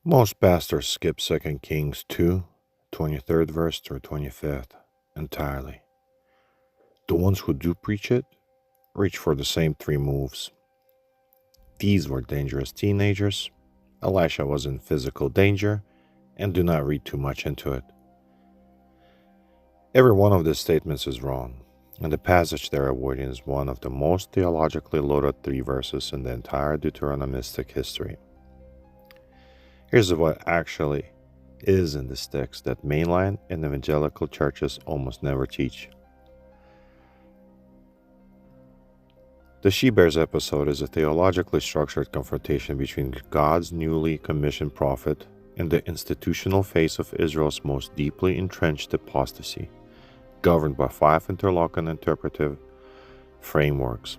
Most pastors skip 2 Kings 2, 23rd verse through 25th entirely. The ones who do preach it reach for the same three moves. These were dangerous teenagers. Elisha was in physical danger, and do not read too much into it. Every one of these statements is wrong, and the passage they're avoiding is one of the most theologically loaded three verses in the entire Deuteronomistic history. Here's what actually is in this text that mainline and evangelical churches almost never teach. The she-bears episode is a theologically structured confrontation between God's newly commissioned prophet and the institutional face of Israel's most deeply entrenched apostasy, governed by five interlocking interpretive frameworks.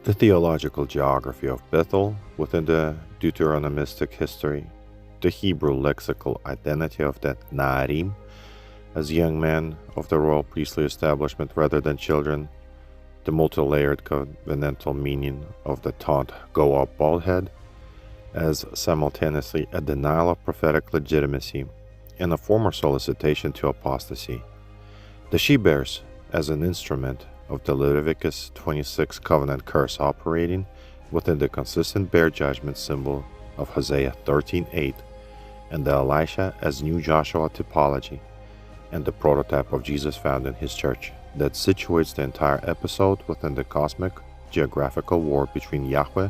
The theological geography of Bethel within the Deuteronomistic history, the Hebrew lexical identity of the Na'arim as young men of the royal priestly establishment rather than children, the multi-layered covenantal meaning of the taunt "go up bald head" as simultaneously a denial of prophetic legitimacy and a former solicitation to apostasy. The she-bears as an instrument of the Leviticus 26 covenant curse operating within the consistent bear judgment symbol of Hosea 13:8, and the Elisha as new Joshua typology and the prototype of Jesus found in his church that situates the entire episode within the cosmic geographical war between Yahweh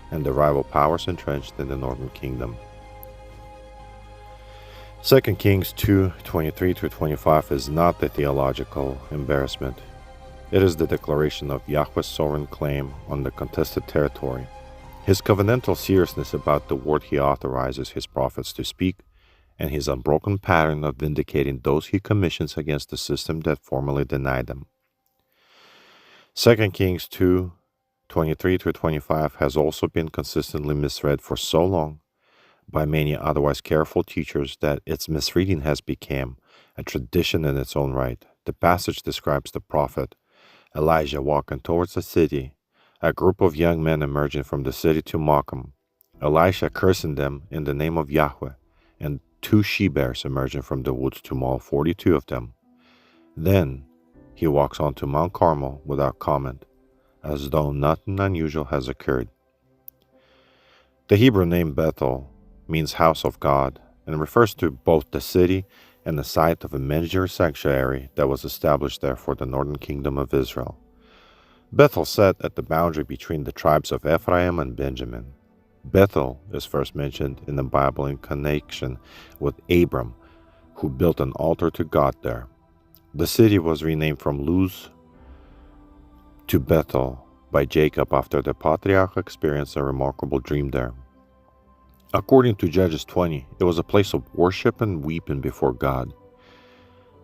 and the rival powers entrenched in the northern kingdom. 2 Kings 2:23-25 is not the theological embarrassment. It is the declaration of Yahweh's sovereign claim on the contested territory, his covenantal seriousness about the word he authorizes his prophets to speak, and his unbroken pattern of vindicating those he commissions against the system that formerly denied them. 2 Kings 2:23-25 has also been consistently misread for so long by many otherwise careful teachers that its misreading has become a tradition in its own right. The passage describes the prophet Elijah walking towards the city, a group of young men emerging from the city to mock him, Elisha cursing them in the name of Yahweh, and two she-bears emerging from the woods to maul 42 of them. Then he walks on to Mount Carmel without comment, as though nothing unusual has occurred. The Hebrew name Bethel means house of God and refers to both the city and the site of a major sanctuary that was established there for the northern kingdom of Israel. Bethel sat at the boundary between the tribes of Ephraim and Benjamin. Bethel is first mentioned in the Bible in connection with Abram, who built an altar to God there. The city was renamed from Luz to Bethel by Jacob after the patriarch experienced a remarkable dream there. According to Judges 20, it was a place of worship and weeping before God.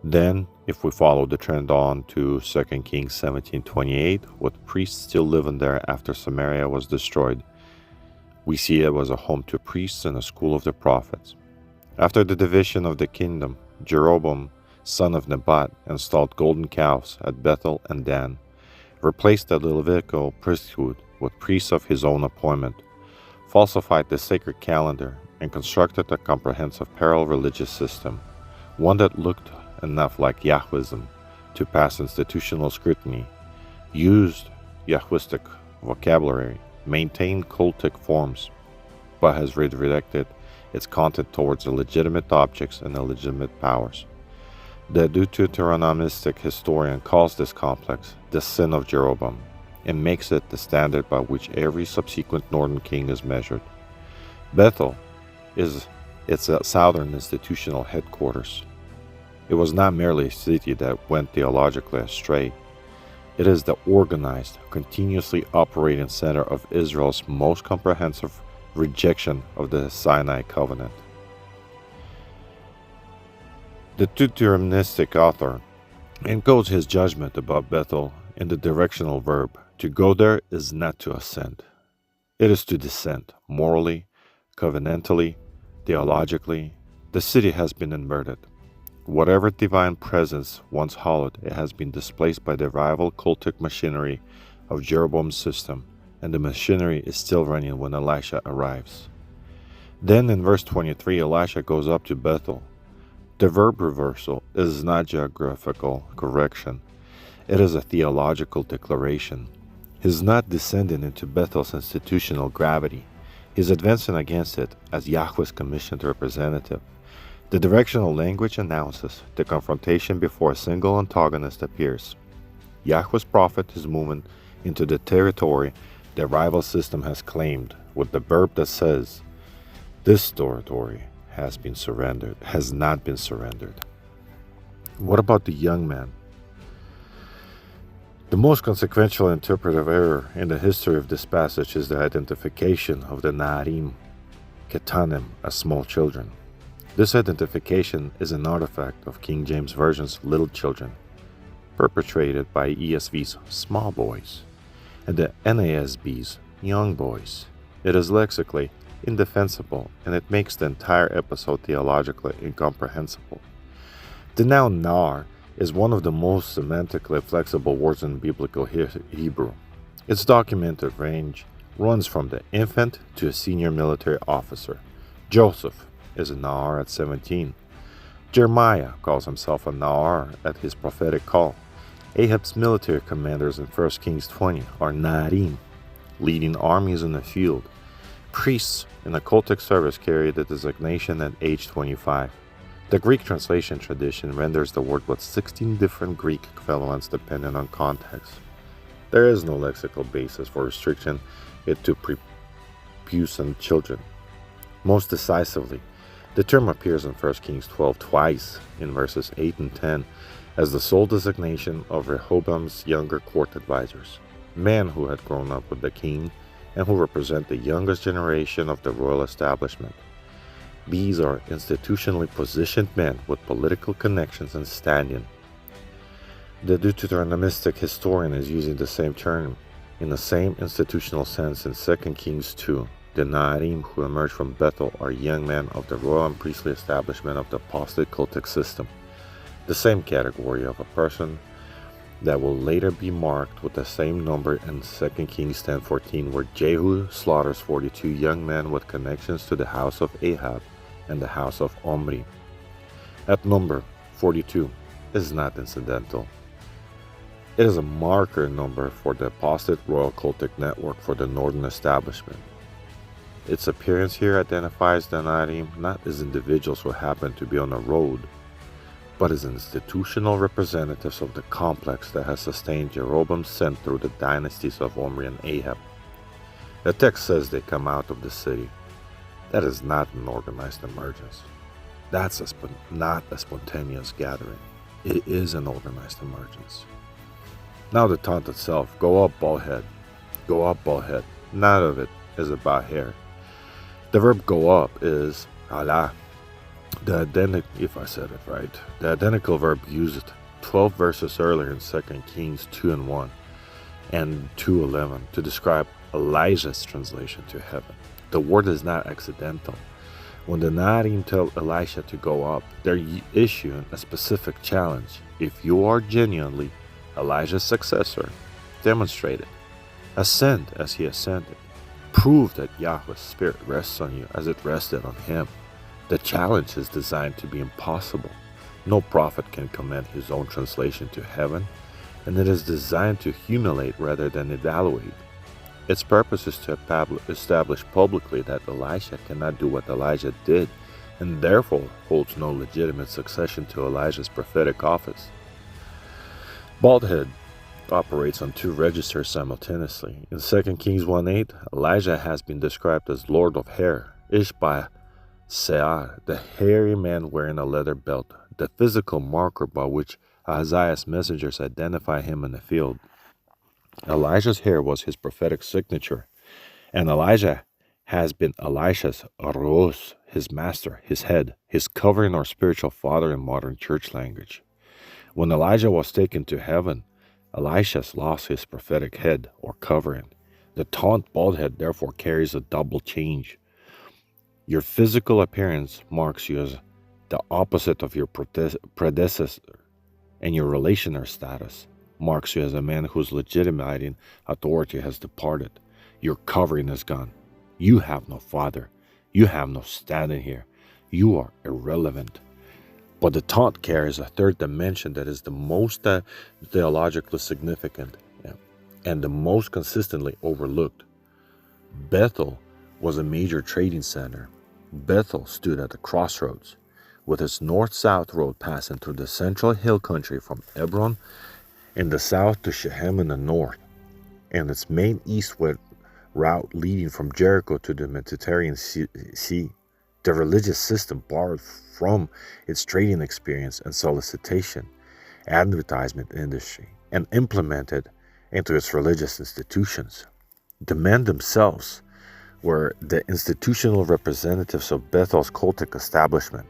Then, if we follow the trend on to 2 Kings 17:28, with priests still living there after Samaria was destroyed, we see it was a home to priests and a school of the prophets. After the division of the kingdom, Jeroboam, son of Nebat, installed golden calves at Bethel and Dan, replaced the Levitical priesthood with priests of his own appointment, falsified the sacred calendar, and constructed a comprehensive parallel religious system, one that looked enough like Yahwism to pass institutional scrutiny, used Yahwistic vocabulary, maintained cultic forms, but has redirected its content towards illegitimate objects and illegitimate powers. The Deuteronomistic historian calls this complex the sin of Jeroboam, and makes it the standard by which every subsequent northern king is measured. Bethel is its southern institutional headquarters. It was not merely a city that went theologically astray. It is the organized, continuously operating center of Israel's most comprehensive rejection of the Sinai covenant. The Deuteronomistic author encodes his judgment about Bethel in the directional verb. To go there is not to ascend. It is to descend, morally, covenantally, theologically. The city has been inverted. Whatever divine presence once hallowed, it has been displaced by the rival cultic machinery of Jeroboam's system, and the machinery is still running when Elisha arrives. Then in verse 23, Elisha goes up to Bethel. The verb reversal is not geographical correction. It is a theological declaration. He is not descending into Bethel's institutional gravity. He is advancing against it as Yahweh's commissioned representative. The directional language announces the confrontation before a single antagonist appears. Yahweh's prophet is moving into the territory the rival system has claimed with the verb that says, "This territory has not been surrendered." What about the young man? The most consequential interpretive error in the history of this passage is the identification of the Na'arim, Ketanim, as small children. This identification is an artifact of King James Version's little children, perpetrated by ESV's small boys and the NASB's young boys. It is lexically indefensible, and it makes the entire episode theologically incomprehensible. The noun nar is one of the most semantically flexible words in biblical Hebrew. Its documented range runs from the infant to a senior military officer. Joseph is a nar at 17. Jeremiah calls himself a nar at his prophetic call. Ahab's military commanders in 1 Kings 20 are Na'arim, leading armies in the field. Priests in the cultic service carry the designation at age 25. The Greek translation tradition renders the word with 16 different Greek equivalents depending on context. There is no lexical basis for restricting it to prepubescent children. Most decisively, the term appears in 1 Kings 12 twice in verses 8 and 10 as the sole designation of Rehoboam's younger court advisors, men who had grown up with the king and who represent the youngest generation of the royal establishment. These are institutionally positioned men with political connections and standing. The Deuteronomistic historian is using the same term in the same institutional sense in 2 Kings 2. The Na'arim who emerge from Bethel are young men of the royal and priestly establishment of the apostate cultic system, the same category of a person that will later be marked with the same number in 2 Kings 10:14, where Jehu slaughters 42 young men with connections to the house of Ahab and the house of Omri. That number, 42, is not incidental. It is a marker number for the apostate royal cultic network for the northern establishment. Its appearance here identifies the Na'arim not as individuals who happen to be on a road, but as institutional representatives of the complex that has sustained Jeroboam's sin through the dynasties of Omri and Ahab. The text says they come out of the city. That is not an organized emergence. That's not a spontaneous gathering. It is an organized emergence. Now the taunt itself, go up, bald head. Go up, bald head. None of it is about hair. The verb go up is Allah. If I said it right, the identical verb used 12 verses earlier in 2 Kings 2:1 and 2:11 to describe Elijah's translation to heaven. The word is not accidental. When the Na'arim tell Elisha to go up, they're issuing a specific challenge. If you are genuinely Elijah's successor, demonstrate it. Ascend as he ascended. Prove that Yahweh's Spirit rests on you as it rested on him. The challenge is designed to be impossible. No prophet can command his own translation to heaven, and it is designed to humiliate rather than evaluate. Its purpose is to establish publicly that Elisha cannot do what Elijah did, and therefore holds no legitimate succession to Elijah's prophetic office. Baldhead operates on two registers simultaneously. In 2 Kings 1:8, Elijah has been described as Lord of Hair, Ishba Seah, the hairy man wearing a leather belt, the physical marker by which Isaiah's messengers identify him in the field. Elijah's hair was his prophetic signature, and Elijah has been Elisha's Aros, his master, his head, his covering or spiritual father in modern church language. When Elijah was taken to heaven, Elisha's lost his prophetic head or covering. The taunt bald head therefore carries a double change. Your physical appearance marks you as the opposite of your predecessor, and your relational status marks you as a man whose legitimating authority has departed. Your covering is gone. You have no father. You have no standing here. You are irrelevant. But the taunt carries a third dimension that is the most theologically significant and the most consistently overlooked. Bethel was a major trading center. Bethel stood at the crossroads, with its north-south road passing through the central hill country from Hebron in the south to Shechem in the north, and its main eastward route leading from Jericho to the Mediterranean Sea. The religious system borrowed from its trading experience and solicitation, advertisement industry, and implemented into its religious institutions. The men themselves were the institutional representatives of Bethel's cultic establishment,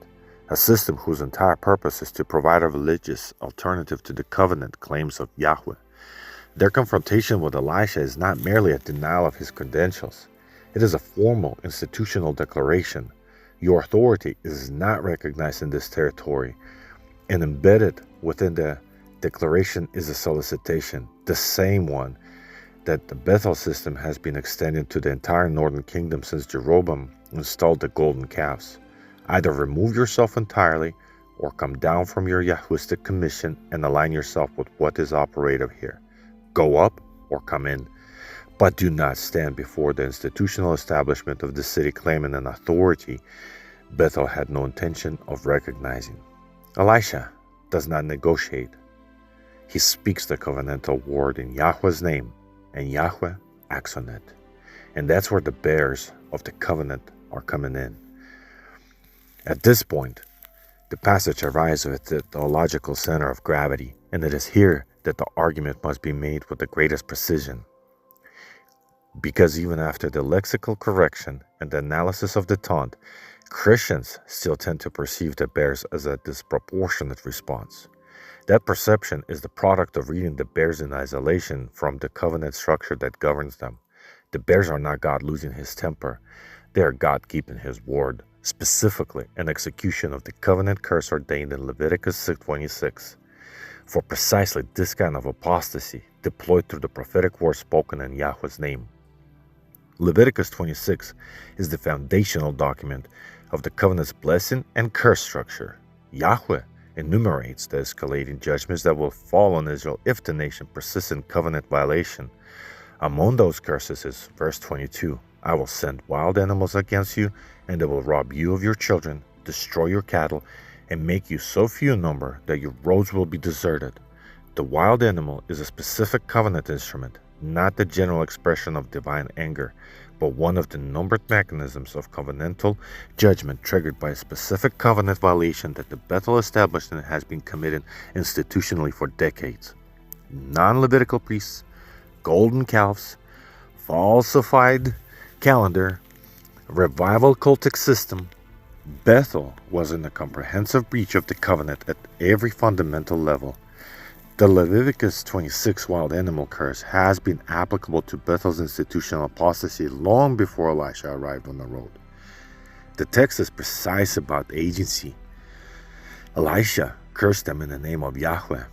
a system whose entire purpose is to provide a religious alternative to the covenant claims of Yahweh. Their confrontation with Elisha is not merely a denial of his credentials. It is a formal institutional declaration. Your authority is not recognized in this territory, and embedded within the declaration is a solicitation, the same one that the Bethel system has been extended to the entire northern kingdom since Jeroboam installed the golden calves. Either remove yourself entirely or come down from your Yahwistic commission and align yourself with what is operative here. Go up or come in, but do not stand before the institutional establishment of the city claiming an authority Bethel had no intention of recognizing. Elisha does not negotiate. He speaks the covenantal word in Yahweh's name, and Yahweh acts on it. And that's where the bearers of the covenant are coming in. At this point, the passage arrives at the theological center of gravity, and it is here that the argument must be made with the greatest precision. Because even after the lexical correction and the analysis of the taunt, Christians still tend to perceive the bears as a disproportionate response. That perception is the product of reading the bears in isolation from the covenant structure that governs them. The bears are not God losing his temper. They are God keeping his word, specifically an execution of the covenant curse ordained in Leviticus 6:26. For precisely this kind of apostasy deployed through the prophetic word spoken in Yahweh's name. Leviticus 26 is the foundational document of the covenant's blessing and curse structure. Yahweh enumerates the escalating judgments that will fall on Israel if the nation persists in covenant violation. Among those curses is verse 22, I will send wild animals against you, and they will rob you of your children, destroy your cattle, and make you so few in number that your roads will be deserted. The wild animal is a specific covenant instrument, not the general expression of divine anger, but one of the numbered mechanisms of covenantal judgment triggered by a specific covenant violation that the Bethel establishment has been committing institutionally for decades. Non-Levitical priests, golden calves, falsified calendar, revival cultic system. Bethel was in a comprehensive breach of the covenant at every fundamental level. The Leviticus 26 wild animal curse has been applicable to Bethel's institutional apostasy long before Elisha arrived on the road. The text is precise about agency. Elisha cursed them in the name of Yahweh.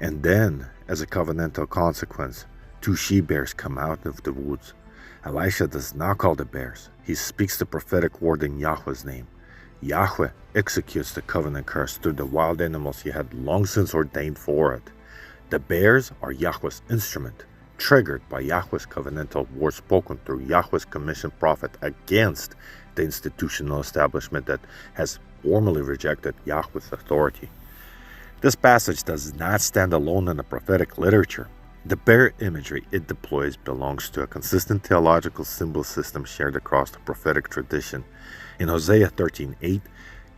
And then, as a covenantal consequence, 2 she-bears come out of the woods. Elisha does not call the bears. He speaks the prophetic word in Yahweh's name. Yahweh executes the covenant curse through the wild animals he had long since ordained for it. The bears are Yahweh's instrument, triggered by Yahweh's covenantal word spoken through Yahweh's commissioned prophet against the institutional establishment that has formally rejected Yahweh's authority. This passage does not stand alone in the prophetic literature. The bear imagery it deploys belongs to a consistent theological symbol system shared across the prophetic tradition. In Hosea 13:8,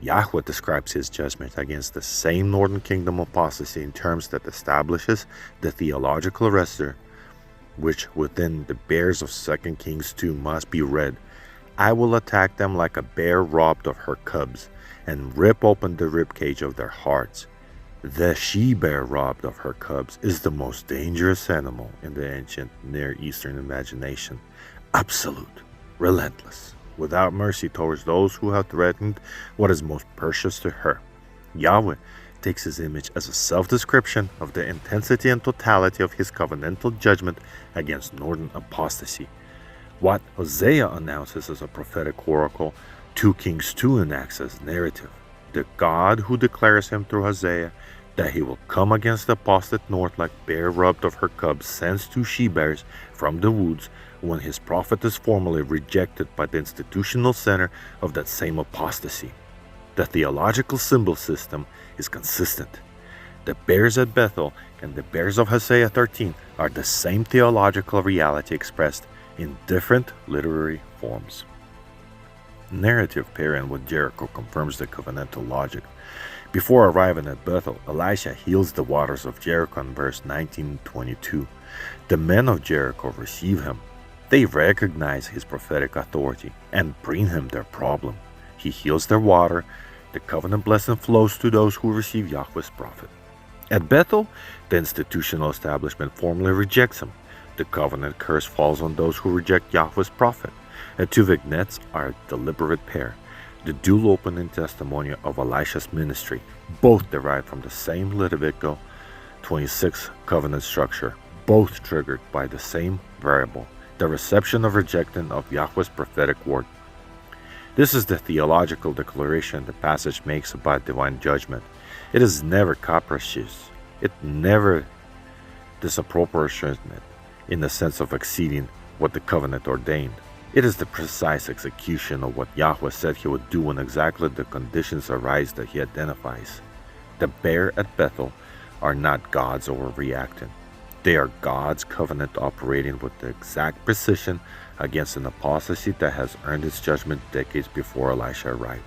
Yahweh describes his judgment against the same northern kingdom apostasy in terms that establishes the theological arrestor, which within the bears of 2 Kings 2 must be read. I will attack them like a bear robbed of her cubs, and rip open the ribcage of their hearts. The she-bear robbed of her cubs is the most dangerous animal in the ancient Near Eastern imagination. Absolute, relentless, without mercy towards those who have threatened what is most precious to her. Yahweh takes his image as a self-description of the intensity and totality of his covenantal judgment against northern apostasy. What Hosea announces as a prophetic oracle, 2 Kings 2 enacts as narrative. The God who declares him through Hosea that he will come against the apostate north like bear robbed of her cubs sends 2 she-bears from the woods when his prophet is formally rejected by the institutional center of that same apostasy. The theological symbol system is consistent. The bears at Bethel and the bears of Hosea 13 are the same theological reality expressed in different literary forms. Narrative pairing with Jericho confirms the covenantal logic. Before arriving at Bethel, Elisha heals the waters of Jericho in verse 19-22. The men of Jericho receive him. They recognize his prophetic authority and bring him their problem. He heals their water. The covenant blessing flows to those who receive Yahweh's prophet. At Bethel, the institutional establishment formally rejects him. The covenant curse falls on those who reject Yahweh's prophet. The 2 vignettes are a deliberate pair, the dual opening testimony of Elisha's ministry, both derived from the same Levitical 26 covenant structure, both triggered by the same variable, the reception of rejecting of Yahweh's prophetic word. This is the theological declaration the passage makes about divine judgment. It is never capricious. It never disproportionate in the sense of exceeding what the covenant ordained. It is the precise execution of what Yahweh said he would do when exactly the conditions arise that he identifies. The bear at Bethel are not God's overreacting. They are God's covenant operating with the exact precision against an apostasy that has earned its judgment decades before Elisha arrived.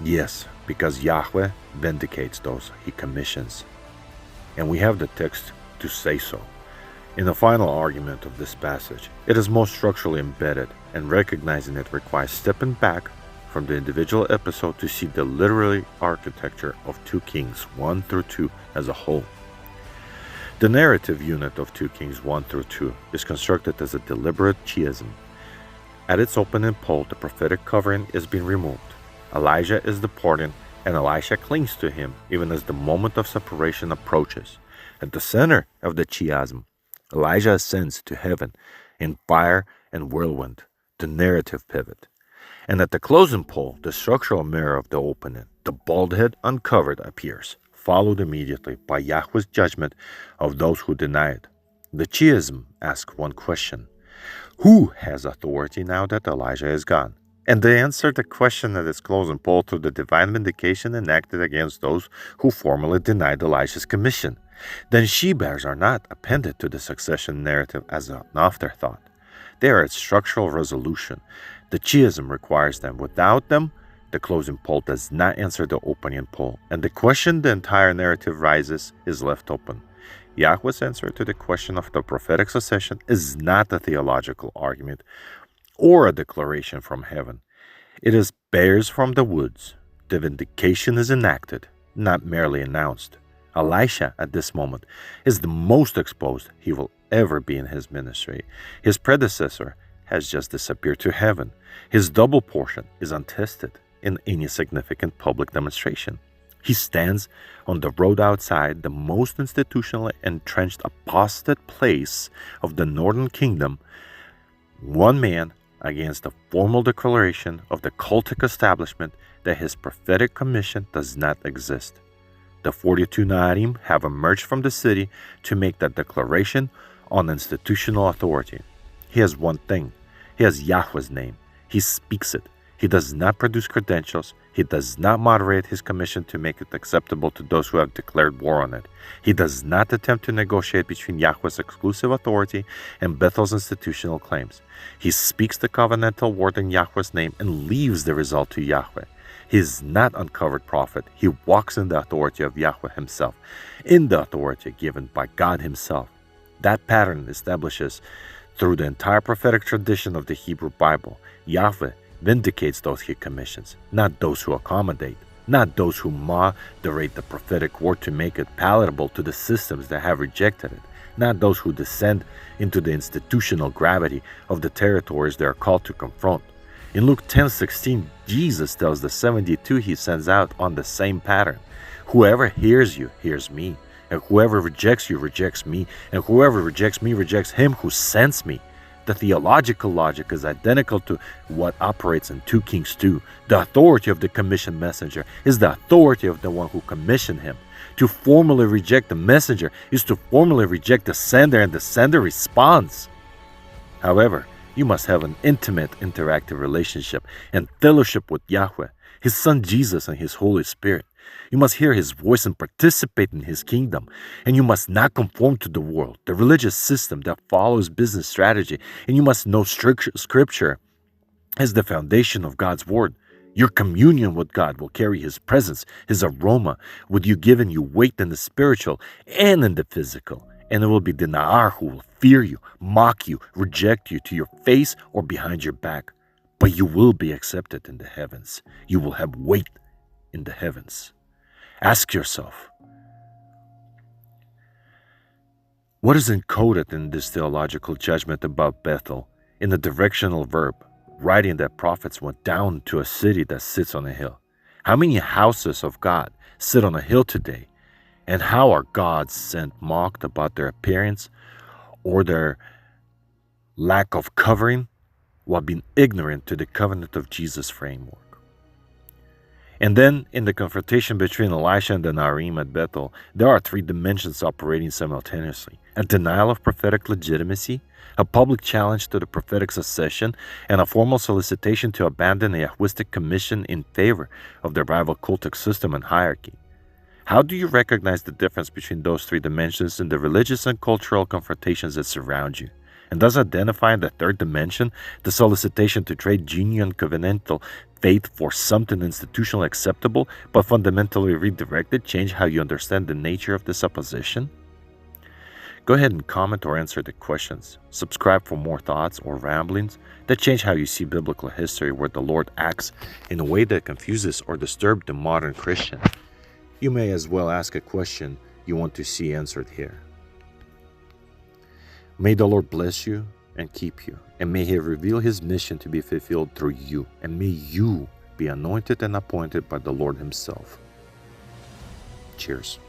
Yes, because Yahweh vindicates those he commissions. And we have the text to say so. In the final argument of this passage, it is most structurally embedded, and recognizing it requires stepping back from the individual episode to see the literary architecture of 2 Kings 1-2 as a whole. The narrative unit of 2 Kings 1-2 is constructed as a deliberate chiasm. At its opening pole, the prophetic covering is being removed. Elijah is departing, and Elisha clings to him even as the moment of separation approaches. At the center of the chiasm, Elijah ascends to heaven in fire and whirlwind, the narrative pivot. And at the closing pole, the structural mirror of the opening, the bald head uncovered appears, followed immediately by Yahweh's judgment of those who deny it. The chiasm asks one question: who has authority now that Elijah is gone? And they answer the question at its closing pole through the divine vindication enacted against those who formally denied Elisha's commission. Then she-bears are not appended to the succession narrative as an afterthought. They are its structural resolution. The chiasm requires them. Without them, the closing pole does not answer the opening pole, and the question the entire narrative raises is left open. Yahweh's answer to the question of the prophetic succession is not a theological argument or a declaration from heaven. It is bears from the woods. The vindication is enacted, not merely announced. Elisha, at this moment, is the most exposed he will ever be in his ministry. His predecessor has just disappeared to heaven. His double portion is untested in any significant public demonstration. He stands on the road outside the most institutionally entrenched apostate place of the northern kingdom, one man against the formal declaration of the cultic establishment that his prophetic commission does not exist. The 42 Na'arim have emerged from the city to make that declaration on institutional authority. He has one thing. He has Yahweh's name. He speaks it. He does not produce credentials. He does not moderate his commission to make it acceptable to those who have declared war on it. He does not attempt to negotiate between Yahweh's exclusive authority and Bethel's institutional claims. He speaks the covenantal word in Yahweh's name and leaves the result to Yahweh. He is not uncovered prophet. He walks in the authority of Yahweh himself, in the authority given by God himself. That pattern establishes through the entire prophetic tradition of the Hebrew Bible. Yahweh vindicates those he commissions, not those who accommodate, not those who moderate the prophetic word to make it palatable to the systems that have rejected it, not those who descend into the institutional gravity of the territories they are called to confront. In Luke 10:16, Jesus tells the 72 he sends out on the same pattern. Whoever hears you hears me, and whoever rejects you rejects me, and whoever rejects me rejects him who sends me. The theological logic is identical to what operates in 2 Kings 2. The authority of the commissioned messenger is the authority of the one who commissioned him. To formally reject the messenger is to formally reject the sender, and the sender responds. However, you must have an intimate, interactive relationship and fellowship with Yahweh, His Son Jesus, and His Holy Spirit. You must hear His voice and participate in His kingdom. And you must not conform to the world, the religious system that follows business strategy. And you must know Scripture as the foundation of God's Word. Your communion with God will carry His presence, His aroma, with you giving you weight in the spiritual and in the physical. And it will be the Na'ar who will fear you, mock you, reject you to your face or behind your back. But you will be accepted in the heavens. You will have weight in the heavens. Ask yourself, what is encoded in this theological judgment about Bethel in the directional verb, writing that prophets went down to a city that sits on a hill? How many houses of God sit on a hill today? And how are God's sent mocked about their appearance or their lack of covering while being ignorant to the covenant of Jesus framework? And then, in the confrontation between Elisha and the Narim at Bethel, there are 3 dimensions operating simultaneously: a denial of prophetic legitimacy, a public challenge to the prophetic succession, and a formal solicitation to abandon a Yahwistic commission in favor of the rival cultic system and hierarchy. How do you recognize the difference between those 3 dimensions in the religious and cultural confrontations that surround you? And does identifying the 3rd dimension, the solicitation to trade genuine covenantal faith for something institutionally acceptable but fundamentally redirected, change how you understand the nature of this opposition? Go ahead and comment or answer the questions. Subscribe for more thoughts or ramblings that change how you see biblical history, where the Lord acts in a way that confuses or disturbs the modern Christian. You may as well ask a question you want to see answered here. May the Lord bless you and keep you, and may He reveal His mission to be fulfilled through you, and may you be anointed and appointed by the Lord Himself. Cheers.